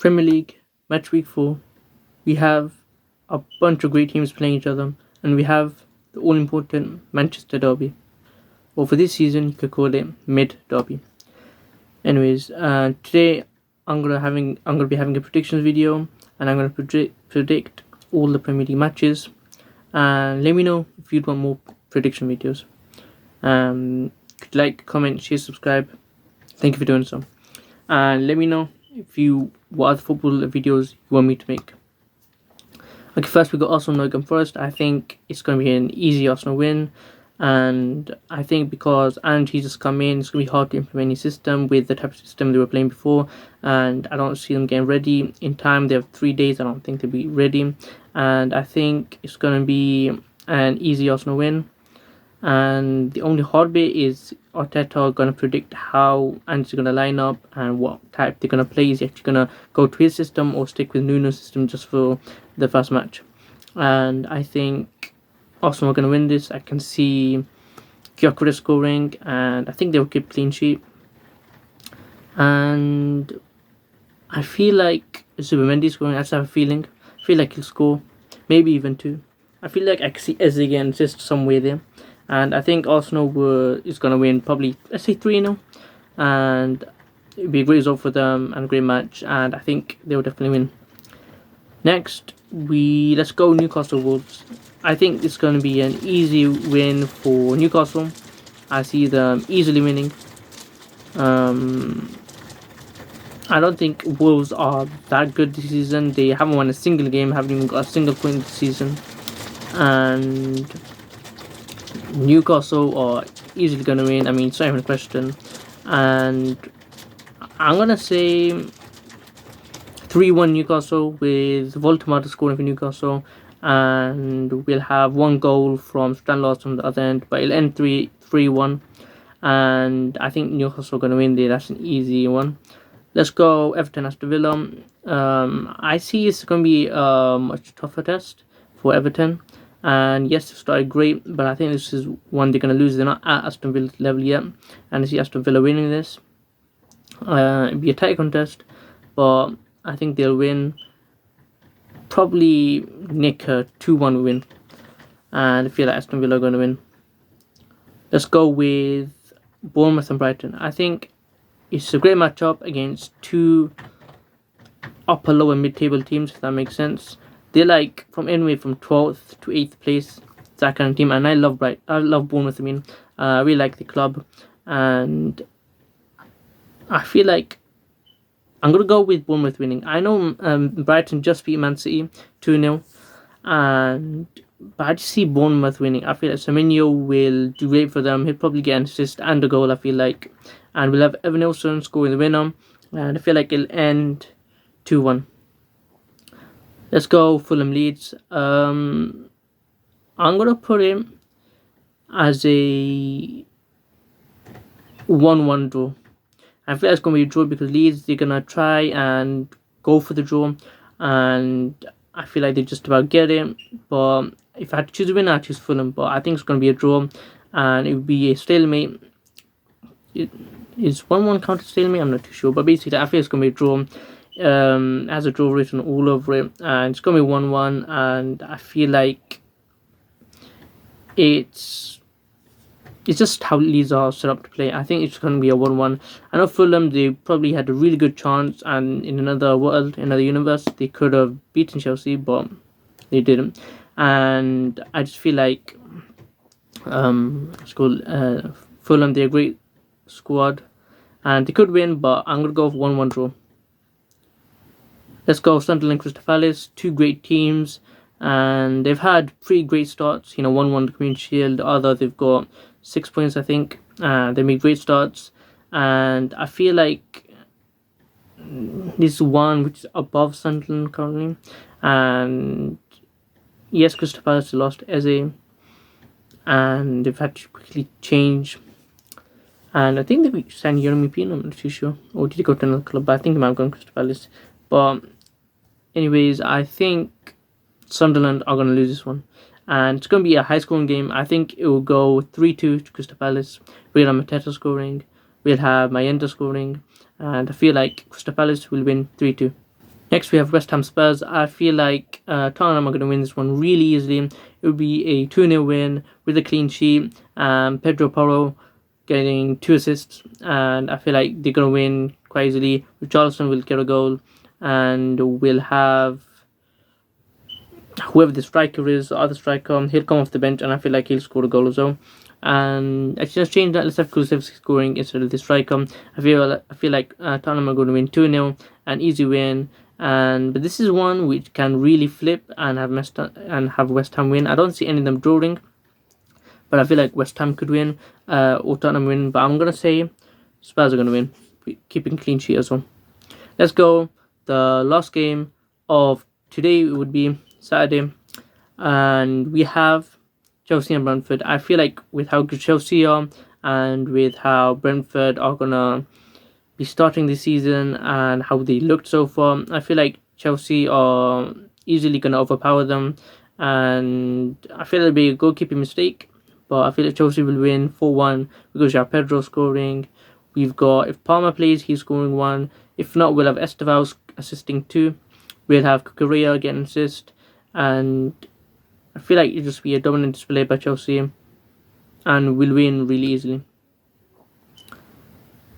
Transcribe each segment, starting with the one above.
Premier League, match week 4. We have a bunch of great teams playing each other, and we have the all-important Manchester Derby. Or for this season, you could call it Mid Derby. Anyways, today I'm gonna be having a predictions video, and I'm gonna predict all the Premier League matches. And let me know if you'd want more prediction videos. Could like, comment, share, subscribe. Thank you for doing so. And let me know what other football videos you want me to make. Okay, first we got Arsenal Nottingham Forest. I think it's going to be an easy Arsenal win, and I think because Ange's just come in, it's going to be hard to implement his system with the type of system they were playing before, and I don't see them getting ready in time. They have 3 days. I don't think they'll be ready, and I think it's going to be an easy Arsenal win. And the only hard bit is Arteta going to predict how Ange's going to line up and what type they're going to play. Is he actually going to go to his system or stick with Nuno's system just for the first match? And I think Arsenal are going to win this. I can see Gyökeres scoring, and I think they will keep clean sheet. And I feel like Zubimendi scoring. I just have a feeling. I feel like he'll score, maybe even 2. I feel like I can see Eze again, just somewhere there. And I think Arsenal is going to win probably, let's say 3-0. And it'll be a great result for them and a great match. And I think they will definitely win. Next, let's go Newcastle Wolves. I think it's going to be an easy win for Newcastle. I see them easily winning. I don't think Wolves are that good this season. They haven't won a single game, haven't even got a single point this season. And Newcastle are easily going to win. I mean, it's not even a question. And I'm going to say 3-1 Newcastle, with Voltemata scoring for Newcastle. And we'll have 1 goal from Stan Larson on the other end. But it'll end 3-1. And I think Newcastle are going to win there. That's an easy one. Let's go Everton Aston Villa. I see it's going to be a much tougher test for Everton. And yes, they started great, but I think this is one they're going to lose. They're not at Aston Villa level yet, and I see Aston Villa winning this. It'll be a tight contest, but I think they'll win. Probably nick a 2-1 win, and I feel like Aston Villa are going to win. Let's go with Bournemouth and Brighton. I think it's a great matchup against 2 upper, lower, mid-table teams, if that makes sense. They're like from 12th to 8th place, that kind of team, and I love Bournemouth. I really like the club, and I feel like I'm gonna go with Bournemouth winning. I know Brighton just beat Man City 2-0, but I just see Bournemouth winning. I feel like Semenyo will do great for them. He'll probably get an assist and a goal, I feel like, and we'll have Evan Nilsson scoring the winner, and I feel like it'll end 2-1. Let's go Fulham Leeds. I'm gonna put him as a 1-1 draw. I feel like it's gonna be a draw because Leeds, they're gonna try and go for the draw, and I feel like they just about get it. But if I had to choose a winner, I'd choose Fulham. But I think it's gonna be a draw, and it would be a stalemate. Is 1-1 counted stalemate? I'm not too sure, but basically I feel it's gonna be a draw. Has a draw written all over it, and it's gonna be 1-1, and I feel like it's just how Leeds are set up to play. I think it's gonna be a 1-1. I know Fulham, they probably had a really good chance, and in another universe, they could have beaten Chelsea, but they didn't. And I just feel like Fulham, they're a great squad, and they could win, but I'm gonna go for 1-1 draw. Let's go Sunderland Crystal Palace. 2 great teams, and they've had 3 great starts. 1-1 the Community Shield. The other, they've got 6 points, I think. They made great starts, and I feel like this is one which is above Sunderland currently. And yes, Crystal Palace lost Eze, and they've had to quickly change. And I think they signed Jeremy Pino, I'm not too sure. Or did he go to another club? But I think he might have gone to Crystal Palace. But anyways, I think Sunderland are going to lose this one. And it's going to be a high-scoring game. I think it will go 3-2 to Crystal Palace. We'll have Mateta scoring. We'll have Mayenda scoring. And I feel like Crystal Palace will win 3-2. Next, we have West Ham Spurs. I feel like Tottenham are going to win this one really easily. It will be a 2-0 win with a clean sheet. Pedro Porro getting 2 assists, and I feel like they're going to win quite easily. Richarlison will get a goal, and we'll have whoever the striker is, the other striker, he'll come off the bench, and I feel like he'll score a goal as well. And let's just change that. Let's have Kulusevski scoring instead of the striker. I feel like Tottenham are going to win 2-0, an easy win. But this is one which can really flip and have West Ham win. I don't see any of them drawing, but I feel like West Ham could win or Tottenham win. But I'm gonna say Spurs are gonna win, keeping clean sheet as well. Let's go. The last game of today would be Saturday, and we have Chelsea and Brentford. I feel like with how good Chelsea are and with how Brentford are gonna be starting this season and how they looked so far, I feel like Chelsea are easily gonna overpower them, and I feel it'll be a goalkeeping mistake, but I feel like Chelsea will win 4-1 because you have Pedro scoring. We've got, if Palmer plays, he's scoring 1. If not, we'll have Estevao assisting 2. We'll have Kukurea getting an assist, and I feel like it'll just be a dominant display by Chelsea, and we'll win really easily.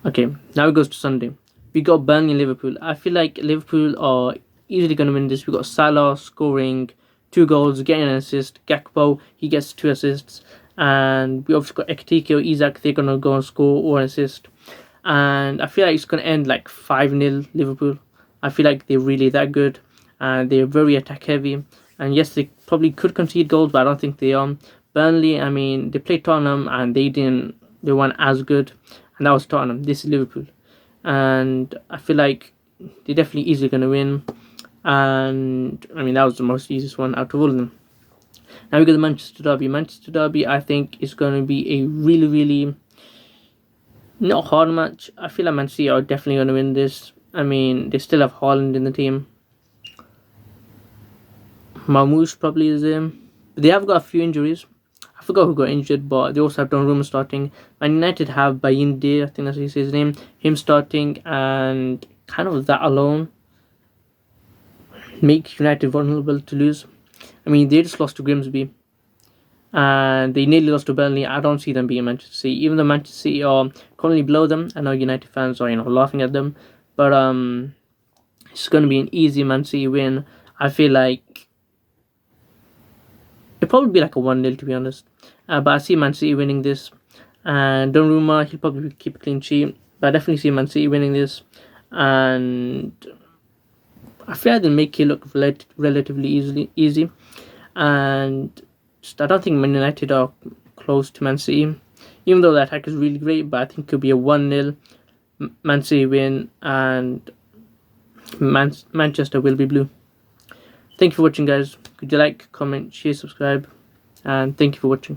Okay, now it goes to Sunday. We got Burnley and Liverpool. I feel like Liverpool are easily going to win this. We got Salah scoring 2 goals, getting an assist. Gakpo, he gets 2 assists. And we also got Ekitike or Isak, they're going to go and score or assist. And I feel like it's going to end like 5-0 Liverpool. I feel like they're really that good, and they're very attack heavy. And yes, they probably could concede goals, but I don't think they are. Burnley, I mean, they played Tottenham and they weren't as good. And that was Tottenham. This is Liverpool. And I feel like they're definitely easily going to win. And I mean, that was the most easiest one out of all of them. Now we got the Manchester Derby. Manchester Derby, I think, is going to be a really, really not hard match. I feel like Man City are definitely going to win this. I mean, they still have Haaland in the team. Marmoush probably is in. They have got a few injuries. I forgot who got injured, but they also have Donnarumma starting. Man United have Bayinde, I think that's his name, him starting, and kind of that alone make United vulnerable to lose. I mean, they just lost to Grimsby, and they nearly lost to Burnley. I don't see them being Manchester City, even though Manchester City are currently below them. I know United fans are laughing at them, but it's going to be an easy Man City win. I feel like it'll probably be like a 1-0 to be honest. But I see Man City winning this. And Donnarumma, he'll probably keep a clean sheet. But I definitely see Man City winning this. And I feel like they'll make it look relatively easy. And I don't think Man United are close to Man City. Even though the attack is really great, but I think it could be a 1-0 Man City win. And Manchester will be blue. Thank you for watching, guys. Could you like, comment, share, subscribe, and thank you for watching.